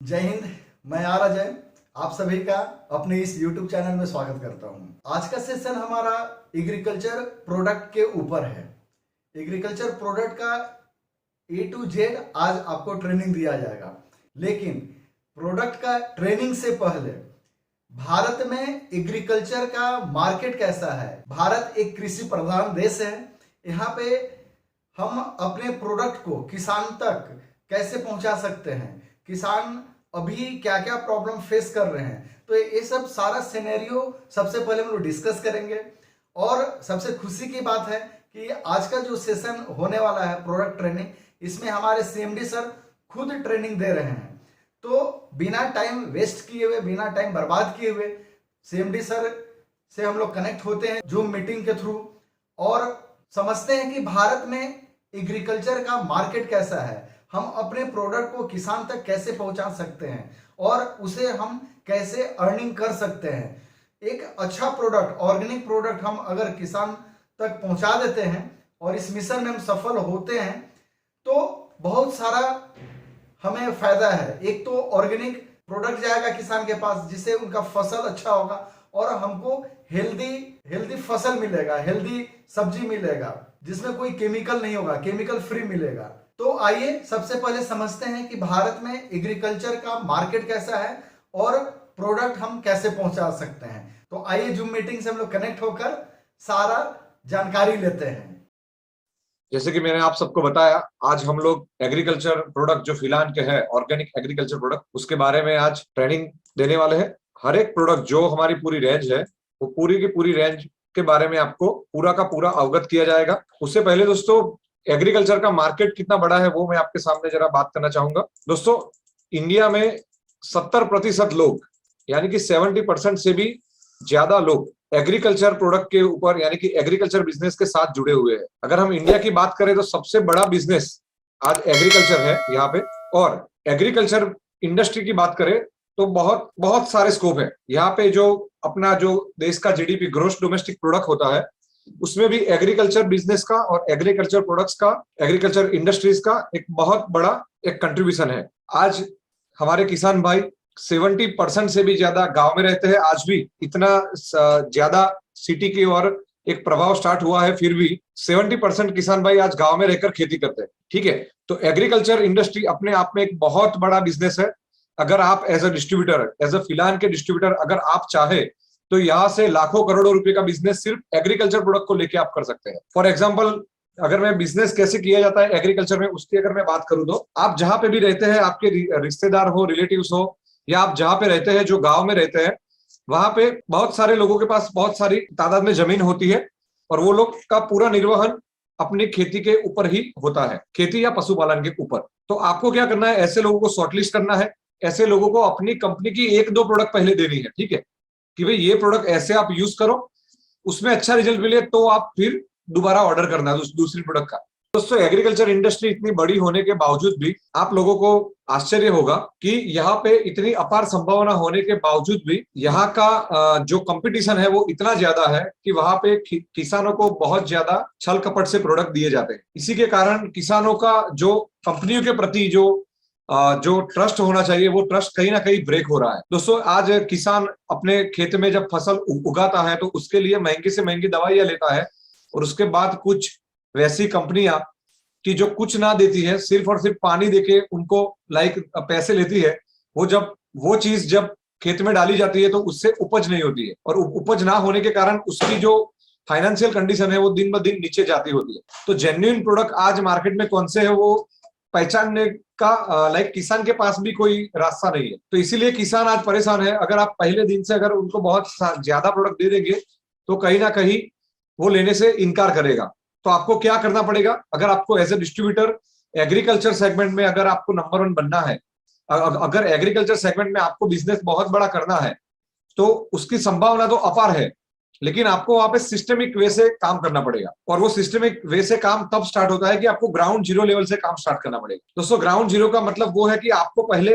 जय हिंद। मैं आर अजय आप सभी का अपने इस YouTube चैनल में स्वागत करता हूं। आज का सेशन हमारा एग्रीकल्चर प्रोडक्ट के ऊपर है। एग्रीकल्चर प्रोडक्ट का A to Z आज आपको ट्रेनिंग दिया जाएगा, लेकिन प्रोडक्ट का ट्रेनिंग से पहले भारत में एग्रीकल्चर का मार्केट कैसा है। भारत एक कृषि प्रधान देश है। यहाँ पे हम अपने प्रोडक्ट को किसान तक कैसे पहुंचा सकते हैं, किसान अभी क्या क्या प्रॉब्लम फेस कर रहे हैं, तो ये सब सारा सिनेरियो सबसे पहले हम लोग डिस्कस करेंगे। और सबसे खुशी की बात है कि आज का जो सेशन होने वाला है प्रोडक्ट ट्रेनिंग, इसमें हमारे CMD सर खुद ट्रेनिंग दे रहे हैं। तो बिना टाइम वेस्ट किए हुए, बिना टाइम बर्बाद किए हुए CMD सर से हम लोग कनेक्ट होते हैं जूम मीटिंग के थ्रू और समझते हैं कि भारत में एग्रीकल्चर का मार्केट कैसा है, हम अपने प्रोडक्ट को किसान तक कैसे पहुंचा सकते हैं और उसे हम कैसे अर्निंग कर सकते हैं। एक अच्छा प्रोडक्ट, ऑर्गेनिक प्रोडक्ट हम अगर किसान तक पहुंचा देते हैं और इस मिशन में हम सफल होते हैं तो बहुत सारा हमें फायदा है। एक तो ऑर्गेनिक प्रोडक्ट जाएगा किसान के पास, जिससे उनका फसल अच्छा होगा और हमको हेल्दी फसल मिलेगा, हेल्दी सब्जी मिलेगा जिसमें कोई केमिकल नहीं होगा, केमिकल फ्री मिलेगा। तो आइए सबसे पहले समझते हैं कि भारत में एग्रीकल्चर का मार्केट कैसा है और प्रोडक्ट हम कैसे पहुंचा सकते हैं। तो आइए जूम मीटिंग से हम लोग कनेक्ट होकर सारा जानकारी लेते हैं। जैसे कि मैंने आप सबको बताया, आज हम लोग एग्रीकल्चर प्रोडक्ट जो फिलहाल के है, ऑर्गेनिक एग्रीकल्चर प्रोडक्ट, उसके बारे में आज ट्रेनिंग देने वाले हैं। हर एक प्रोडक्ट जो हमारी पूरी रेंज है, वो पूरी की पूरी रेंज के बारे में आपको पूरा का पूरा अवगत किया जाएगा। उससे पहले दोस्तों, एग्रीकल्चर का मार्केट कितना बड़ा है वो मैं आपके सामने जरा बात करना चाहूंगा। दोस्तों, इंडिया में 70% लोग, यानी कि 70% से भी ज्यादा लोग एग्रीकल्चर प्रोडक्ट के ऊपर, यानी कि एग्रीकल्चर बिजनेस के साथ जुड़े हुए हैं। अगर हम इंडिया की बात करें तो सबसे बड़ा बिजनेस आज एग्रीकल्चर है यहाँ पे। और एग्रीकल्चर इंडस्ट्री की बात करें तो बहुत बहुत सारे स्कोप है यहाँ पे। जो अपना जो देश का GDP, ग्रोस डोमेस्टिक प्रोडक्ट होता है, उसमें भी एग्रीकल्चर बिजनेस का और एग्रीकल्चर प्रोडक्ट्स का, एग्रीकल्चर इंडस्ट्रीज का एक बहुत बड़ा एक कंट्रीब्यूशन है। आज हमारे किसान भाई 70% से भी ज्यादा गांव में रहते हैं। आज भी इतना ज्यादा सिटी की ओर एक प्रभाव स्टार्ट हुआ है, फिर भी 70% किसान भाई आज गांव में रहकर खेती करते हैं। ठीक है, तो एग्रीकल्चर इंडस्ट्री अपने आप में एक बहुत बड़ा बिजनेस है। अगर आप as a distributor, as a फिलान के डिस्ट्रीब्यूटर अगर आप चाहे तो यहाँ से लाखों करोड़ों रुपए का बिजनेस सिर्फ एग्रीकल्चर प्रोडक्ट को लेके आप कर सकते हैं। फॉर एग्जाम्पल, अगर मैं बिजनेस कैसे किया जाता है एग्रीकल्चर में, उसकी अगर मैं बात करूं तो आप जहां पे भी रहते हैं, आपके रिश्तेदार हो, रिलेटिव्स हो, या आप जहां पे रहते हैं, जो गांव में रहते हैं, वहां पे बहुत सारे लोगों के पास बहुत सारी तादाद में जमीन होती है और वो लोग का पूरा निर्वहन अपनी खेती के ऊपर ही होता है, खेती या पशुपालन के ऊपर। तो आपको क्या करना है, ऐसे लोगों को शॉर्टलिस्ट करना है। ऐसे लोगों को अपनी कंपनी की 1-2 प्रोडक्ट पहले देनी है, ठीक है, कि भाई ये प्रोडक्ट ऐसे आप यूज करो, उसमें अच्छा रिजल्ट मिले तो आप फिर दोबारा ऑर्डर करना है दूसरी प्रोडक्ट का। दोस्तों, एग्रीकल्चर इंडस्ट्री इतनी बड़ी होने के बावजूद भी आप लोगों को आश्चर्य होगा कि यहाँ पे इतनी अपार संभावना होने के बावजूद भी यहाँ का जो कंपटीशन है वो इतना ज्यादा है कि वहां पे किसानों को बहुत ज्यादा छल कपट से प्रोडक्ट दिए जाते हैं। इसी के कारण किसानों का जो कंपनियों के प्रति जो ट्रस्ट होना चाहिए, वो ट्रस्ट कहीं ना कहीं ब्रेक हो रहा है। दोस्तों, आज किसान अपने खेत में जब फसल उगाता है तो उसके लिए महंगी से महंगी दवाइयां लेता है और उसके बाद कुछ वैसी कंपनियां कि जो कुछ ना देती है, सिर्फ और सिर्फ पानी देके उनको पैसे लेती है, वो चीज जब खेत में डाली जाती है तो उससे उपज नहीं होती है और उपज ना होने के कारण उसकी जो फाइनेंशियल कंडीशन है वो दिन ब दिन नीचे जाती होती है। तो जेन्युइन प्रोडक्ट आज मार्केट में कौन से है वो पहचानने का किसान के पास भी कोई रास्ता नहीं है। तो इसीलिए किसान आज परेशान है। अगर आप पहले दिन से अगर उनको बहुत ज्यादा प्रोडक्ट दे देंगे तो कहीं ना कहीं वो लेने से इनकार करेगा। तो आपको क्या करना पड़ेगा, अगर आपको as a distributor agriculture segment में अगर आपको नंबर 1 बनना है, अगर एग्रीकल्चर सेगमेंट में आपको बिजनेस बहुत बड़ा करना है, तो उसकी संभावना तो अपार है, लेकिन आपको वहां पे सिस्टमिक वे से काम करना पड़ेगा। और वो सिस्टमिक वे से काम तब स्टार्ट होता है कि आपको ग्राउंड जीरो लेवल से काम स्टार्ट करना पड़ेगा। दोस्तों, ग्राउंड जीरो का मतलब वो है कि आपको पहले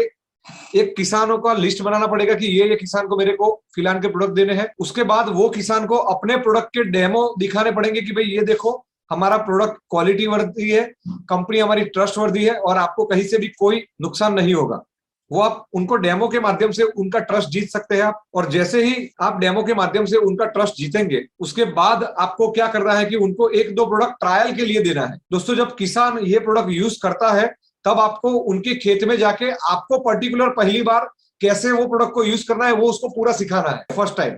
एक किसानों का लिस्ट बनाना पड़ेगा कि ये किसान को मेरे को फिलहाल के प्रोडक्ट देने हैं। उसके बाद वो किसान को अपने प्रोडक्ट के डेमो दिखाने पड़ेंगे कि भाई ये देखो, हमारा प्रोडक्ट क्वालिटी वर्दी है, कंपनी हमारी ट्रस्ट वर्दी है और आपको कहीं से भी कोई नुकसान नहीं होगा। वो आप उनको डेमो के माध्यम से उनका ट्रस्ट जीत सकते हैं आप। और जैसे ही आप डेमो के माध्यम से उनका ट्रस्ट जीतेंगे, उसके बाद आपको क्या करना है कि उनको एक दो प्रोडक्ट ट्रायल के लिए देना है। दोस्तों, जब किसान ये प्रोडक्ट यूज करता है तब आपको उनके खेत में जाके आपको पर्टिकुलर पहली बार कैसे वो प्रोडक्ट को यूज करना है वो उसको पूरा सिखाना है फर्स्ट टाइम।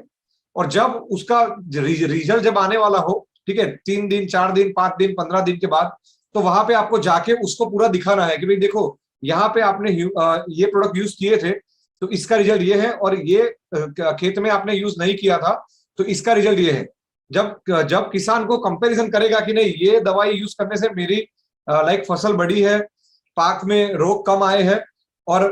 और जब उसका रिजल्ट जब आने वाला हो, ठीक है, 3 दिन 4 दिन 5 दिन 15 दिन के बाद, तो वहां पे आपको जाके उसको पूरा दिखाना है कि भाई देखो, यहाँ पे आपने ये प्रोडक्ट यूज किए थे तो इसका रिजल्ट ये है, और ये खेत में आपने यूज नहीं किया था तो इसका रिजल्ट ये है। जब जब किसान को कंपैरिजन करेगा कि नहीं, ये दवाई यूज करने से मेरी फसल बढ़ी है, पाक में रोग कम आए हैं, और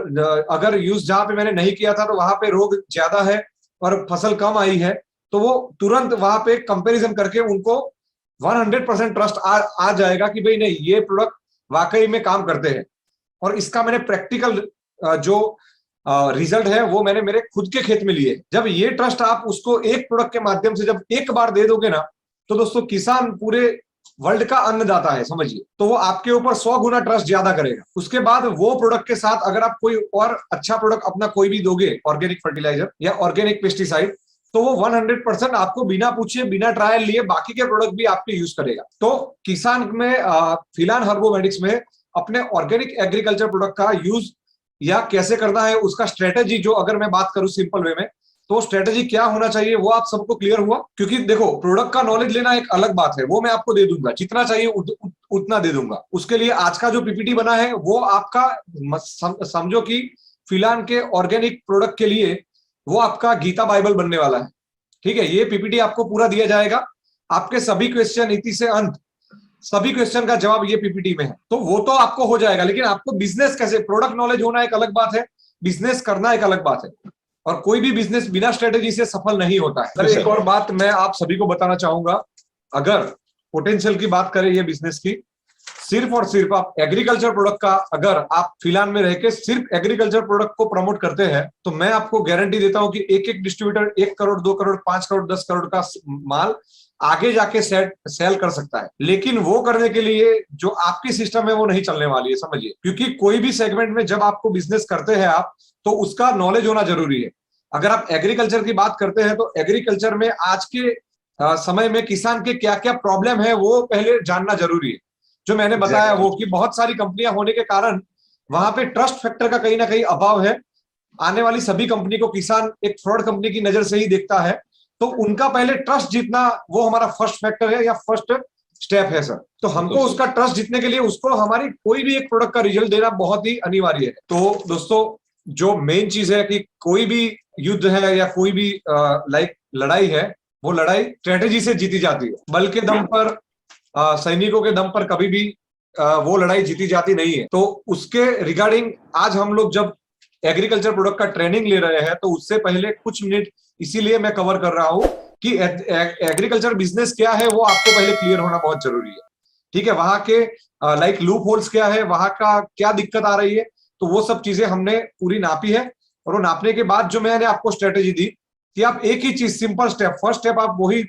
अगर यूज जहां पे मैंने नहीं किया था तो वहां पे रोग ज्यादा है और फसल कम आई है, तो वो तुरंत वहां पे कंपैरिजन करके उनको 100% ट्रस्ट आ जाएगा कि भाई नहीं, ये प्रोडक्ट वाकई में काम करते हैं। और इसका मैंने प्रैक्टिकल जो रिजल्ट है वो मैंने मेरे खुद के खेत में लिए। जब ये ट्रस्ट आप उसको एक प्रोडक्ट के माध्यम से जब एक बार दे दोगे ना, तो दोस्तों किसान पूरे वर्ल्ड का अन्नदाता है, समझिए। तो वो आपके ऊपर 100 गुना ट्रस्ट ज्यादा करेगा। उसके बाद वो प्रोडक्ट के साथ अगर आप कोई और अच्छा प्रोडक्ट अपना कोई भी दोगे, ऑर्गेनिक फर्टिलाइजर या ऑर्गेनिक पेस्टिसाइड, तो वो 100% आपको बिना पूछे बिना ट्रायल लिए बाकी के प्रोडक्ट भी आपके यूज करेगा। तो किसान में फिलहाल हर्बोमेडिक्स में अपने ऑर्गेनिक एग्रीकल्चर प्रोडक्ट का यूज या कैसे करना है, उसका स्ट्रेटेजी, जो अगर मैं बात करूं सिंपल वे में, तो स्ट्रेटेजी क्या होना चाहिए वो आप सबको क्लियर हुआ। क्योंकि देखो, प्रोडक्ट का नॉलेज लेना एक अलग बात है, वो मैं आपको दे दूंगा, जितना चाहिए उतना दे दूंगा। उसके लिए आज का जो पीपीटी बना है वो आपका समझो कि फिलहाल के ऑर्गेनिक प्रोडक्ट के लिए वो आपका गीता बाइबल बनने वाला है। ठीक है, ये पीपीटी आपको पूरा दिया जाएगा, आपके सभी क्वेश्चन इति से अंत, सभी क्वेश्चन का जवाब ये पीपीटी में है, तो वो तो आपको हो जाएगा। लेकिन आपको बिजनेस कैसे, प्रोडक्ट नॉलेज होना एक अलग बात है, बिजनेस करना एक अलग बात है, और कोई भी बिजनेस बिना स्ट्रेटेजी से सफल नहीं होता है। सर, एक और बात मैं आप सभी को बताना चाहूंगा, अगर पोटेंशियल की बात करें ये बिजनेस की, सिर्फ और सिर्फ आप एग्रीकल्चर प्रोडक्ट का, अगर आप फिलहाल में रह के सिर्फ एग्रीकल्चर प्रोडक्ट को प्रमोट करते हैं, तो मैं आपको गारंटी देता हूं कि एक एक डिस्ट्रीब्यूटर 1 करोड़ 2 करोड़ 5 करोड़ 10 करोड़ का माल आगे जाके सेल कर सकता है। लेकिन वो करने के लिए जो आपकी सिस्टम है वो नहीं चलने वाली है, समझिए। क्योंकि कोई भी सेगमेंट में जब आपको बिजनेस करते हैं आप, तो उसका नॉलेज होना जरूरी है। अगर आप एग्रीकल्चर की बात करते हैं तो एग्रीकल्चर में आज के समय में किसान के क्या क्या प्रॉब्लम है वो पहले जानना जरूरी है। जो मैंने बताया वो कि बहुत सारी कंपनियां होने के कारण वहां पे ट्रस्ट फैक्टर का कहीं ना कहीं अभाव है। आने वाली सभी कंपनी को किसान एक फ्रॉड कंपनी की नजर से ही देखता है, तो उनका पहले ट्रस्ट जीतना वो हमारा फर्स्ट फैक्टर है या फर्स्ट स्टेप है सर। तो हमको उसका ट्रस्ट जीतने के लिए उसको हमारी कोई भी एक प्रोडक्ट का रिजल्ट देना बहुत ही अनिवार्य है। तो दोस्तों, जो मेन चीज है कि कोई भी युद्ध है या कोई भी लड़ाई है, वो लड़ाई स्ट्रेटेजी से जीती जाती है। बल के दम पर, सैनिकों के दम पर कभी भी वो लड़ाई जीती जाती नहीं है। तो उसके रिगार्डिंग आज हम लोग जब एग्रीकल्चर प्रोडक्ट का ट्रेनिंग ले रहे हैं, तो उससे पहले कुछ मिनट इसीलिए मैं कवर कर रहा हूं कि एग्रीकल्चर बिजनेस क्या है वो आपको पहले क्लियर होना बहुत जरूरी है। ठीक है, वहां के लूप होल्स क्या है, वहां का क्या दिक्कत आ रही है, तो वो सब चीजें हमने पूरी नापी है। और वो नापने के बाद जो मैंने आपको स्ट्रेटेजी दी कि आप एक ही चीज, सिंपल स्टेप, फर्स्ट स्टेप आप वही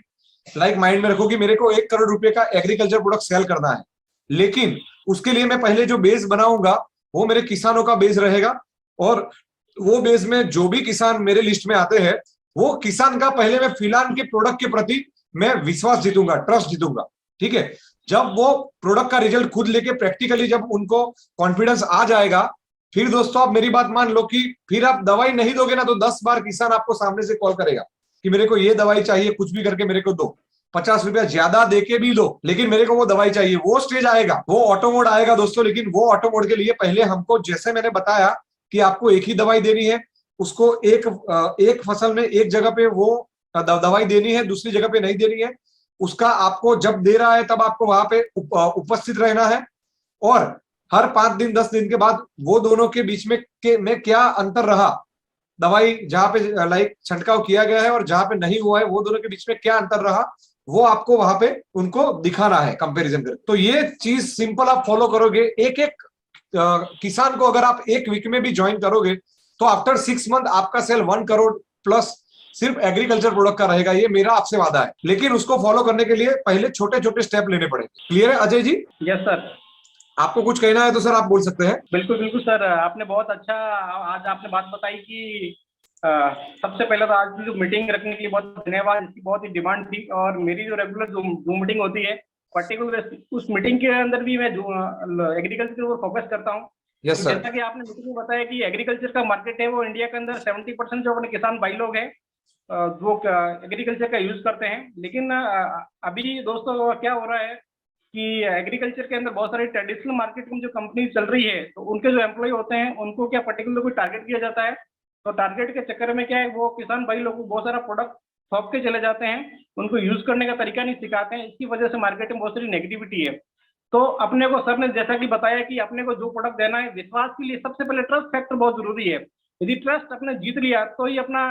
माइंड में रखो कि मेरे को 1 करोड़ रुपए का एग्रीकल्चर प्रोडक्ट सेल करना है। लेकिन उसके लिए मैं पहले जो बेस बनाऊंगा वो मेरे किसानों का बेस रहेगा, और वो बेस में जो भी किसान मेरे लिस्ट में आते हैं, वो किसान का पहले मैं फिलहाल के प्रोडक्ट के प्रति मैं विश्वास जीतूंगा, ट्रस्ट जीतूंगा। ठीक है, जब वो प्रोडक्ट का रिजल्ट खुद लेके प्रैक्टिकली जब उनको कॉन्फिडेंस आ जाएगा, फिर दोस्तों आप मेरी बात मान लो कि फिर आप दवाई नहीं दोगे ना, तो 10 बार किसान आपको सामने से कॉल करेगा कि मेरे को ये दवाई चाहिए, कुछ भी करके मेरे को दो, 50 रुपया ज्यादा देके भी दो, लेकिन मेरे को वो दवाई चाहिए। वो स्टेज आएगा, वो ऑटो मोड आएगा दोस्तों। लेकिन वो ऑटो मोड के लिए पहले हमको, जैसे मैंने बताया कि आपको एक ही दवाई देनी है, उसको एक फसल में एक जगह पे वो दवाई देनी है, दूसरी जगह पे नहीं देनी है। उसका आपको जब दे रहा है तब आपको वहां पे उपस्थित रहना है, और हर 5 दिन 10 दिन के बाद वो दोनों के बीच में क्या अंतर रहा, दवाई जहां पे छंटकाव किया गया है और जहां पे नहीं हुआ है, वो दोनों के बीच में क्या अंतर रहा, वो आपको वहां पे उनको दिखाना है कंपैरिजन कर। तो ये चीज सिंपल आप फॉलो करोगे, एक एक किसान को अगर आप एक वीक में भी ज्वाइन करोगे, तो आफ्टर 6 मंथ आपका सेल 1 करोड़ प्लस सिर्फ एग्रीकल्चर प्रोडक्ट का रहेगा। ये मेरा आपसे वादा है, लेकिन उसको फॉलो करने के लिए पहले छोटे छोटे स्टेप लेने पड़ेंगे। क्लियर है अजय जी? Yes sir. आपको कुछ कहना है तो सर आप बोल सकते हैं। बिल्कुल बिल्कुल सर, आपने बहुत अच्छा आज आपने बात बताई कि अ, सबसे पहले तो आज की जो मीटिंग रखने के लिए बहुत धन्यवाद। इसकी बहुत ही डिमांड थी और मेरी जो रेगुलर जूम मीटिंग होती है, पर्टिकुलर उस मीटिंग के अंदर भी मैं एग्रीकल्चर के ऊपर फोकस करता हूँ। यस तो सर। जैसा कि आपने मीटिंग में बताया कि एग्रीकल्चर का मार्केट है वो इंडिया के अंदर 70% जो अपने किसान भाई लोग हैं वो एग्रीकल्चर का यूज करते हैं। लेकिन अभी दोस्तों क्या हो रहा है कि एग्रीकल्चर के अंदर बहुत सारी ट्रेडिशनल मार्केट में जो कंपनी चल रही है, तो उनके जो एम्प्लॉय होते हैं उनको क्या पर्टिकुलर कोई टारगेट किया जाता है। तो टारगेट के चक्कर में क्या है, वो किसान भाई लोग को बहुत सारा प्रोडक्ट सौंप के चले जाते हैं, उनको यूज करने का तरीका नहीं सिखाते हैं। इसकी वजह से मार्केट में बहुत सारी नेगेटिविटी है। तो अपने को सर ने जैसा कि बताया कि अपने को जो प्रोडक्ट देना है, विश्वास के लिए सबसे पहले ट्रस्ट फैक्टर बहुत जरूरी है। यदि ट्रस्ट अपने जीत लिया तो ही अपना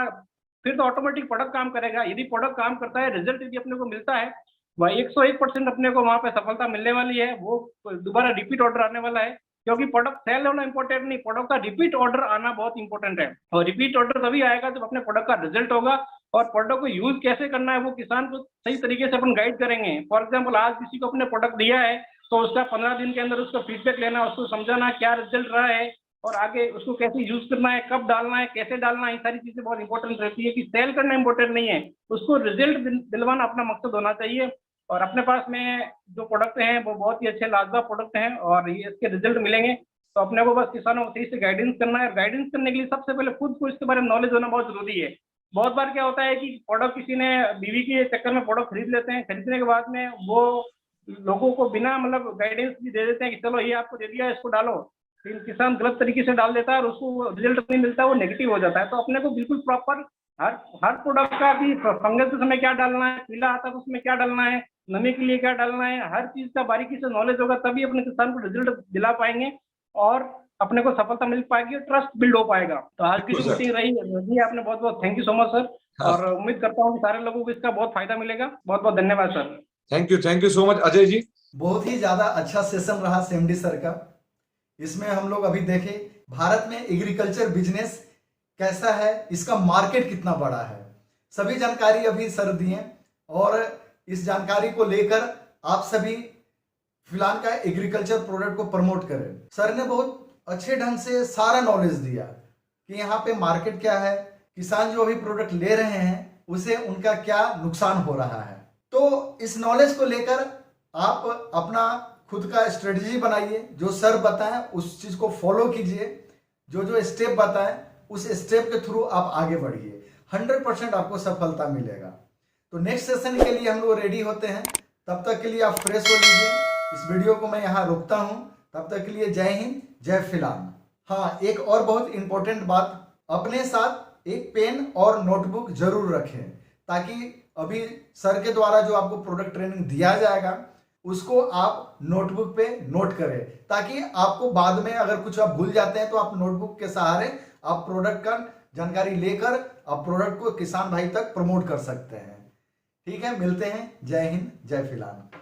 फिर तो ऑटोमेटिक प्रोडक्ट काम करेगा। यदि प्रोडक्ट काम करता है, रिजल्ट यदि अपने को मिलता है, वह 101% अपने को वहां पे सफलता मिलने वाली है। वो दोबारा रिपीट ऑर्डर आने वाला है, क्योंकि प्रोडक्ट सेल होना इंपॉर्टेंट नहीं, प्रोडक्ट का रिपीट ऑर्डर आना बहुत इंपॉर्टेंट है। और रिपीट ऑर्डर तभी आएगा जब अपने प्रोडक्ट का रिजल्ट होगा। और प्रोडक्ट को यूज कैसे करना है वो किसान को सही तरीके से अपन गाइड करेंगे। फॉर एग्जाम्पल आज किसी को अपने प्रोडक्ट दिया है तो उसका 15 दिन के अंदर उसका फीडबैक लेना, उसको समझाना क्या रिजल्ट रहा है और आगे उसको कैसे यूज करना है, कब डालना है, कैसे डालना है, ये सारी चीजें बहुत इंपॉर्टेंट रहती है। कि सेल करना इंपॉर्टेंट नहीं है, उसको रिजल्ट दिलवाना अपना मकसद होना चाहिए। और अपने पास में जो प्रोडक्ट हैं वो बहुत ही अच्छे लाजवाब प्रोडक्ट हैं और ये इसके रिजल्ट मिलेंगे। तो अपने को बस किसानों को सही से गाइडेंस करना है। और गाइडेंस करने के लिए सबसे पहले खुद को इसके बारे में नॉलेज होना बहुत जरूरी है। बहुत बार क्या होता है कि प्रोडक्ट किसी ने बीवी के चक्कर में प्रोडक्ट खरीद लेते हैं, खरीदने के बाद में वो लोगों को बिना मतलब गाइडेंस भी दे देते हैं कि चलो ये आपको दे दिया, इसको डालो। लेकिन किसान गलत तरीके से डाल देता है और उसको रिजल्ट नहीं मिलता, वो नेगेटिव हो जाता है। तो अपने को बिल्कुल प्रॉपर हर हर प्रोडक्ट का भी फंगस के समय क्या डालना है, पीला आता है तो उसमें क्या डालना है, नमी के लिए क्या डालना है, हर चीज का बारीकी से नॉलेज होगा, तभी अपने किसान को रिजल्ट दिला पाएंगे और अपने को सफलता मिल पाएगी और ट्रस्ट बिल्ड हो पाएगा। तो आज की जो मीटिंग रही आपने बहुत बहुत thank you so much sir. और उम्मीद करता हूँ कि सारे लोगों को इसका बहुत फायदा मिलेगा। बहुत बहुत धन्यवाद sir. Thank you so much Ajay ji. बहुत ही ज्यादा अच्छा सेशन रहा सीएमडी सर का। इसमें हम लोग अभी देखें भारत में एग्रीकल्चर बिजनेस कैसा है, इसका मार्केट कितना बड़ा है, सभी जानकारी अभी सर दिए। और इस जानकारी को लेकर आप सभी फिलहाल का एग्रीकल्चर प्रोडक्ट को प्रमोट करें। सर ने बहुत अच्छे ढंग से सारा नॉलेज दिया कि यहाँ पे मार्केट क्या है, किसान जो अभी प्रोडक्ट ले रहे हैं उसे उनका क्या नुकसान हो रहा है। तो इस नॉलेज को लेकर आप अपना खुद का स्ट्रेटजी बनाइए, जो सर बताएं उस चीज को फॉलो कीजिए, जो स्टेप बताएं उस स्टेप के थ्रू आप आगे बढ़िए, 100% आपको सफलता मिलेगा। तो नेक्स्ट सेशन के लिए हम लोग रेडी होते हैं, तब तक के लिए आप फ्रेश हो लीजिए। इस वीडियो को मैं यहाँ रोकता हूँ, तब तक के लिए जय हिंद जय फिलहाल। हाँ, एक और बहुत इंपॉर्टेंट बात, अपने साथ एक पेन और नोटबुक जरूर रखें, ताकि अभी सर के द्वारा जो आपको प्रोडक्ट ट्रेनिंग दिया जाएगा उसको आप नोटबुक पे नोट करें, ताकि आपको बाद में अगर कुछ आप भूल जाते हैं तो आप नोटबुक के सहारे आप प्रोडक्ट का जानकारी लेकर आप प्रोडक्ट को किसान भाई तक प्रमोट कर सकते हैं। ठीक है, मिलते हैं। जय हिंद जय फिलहाल।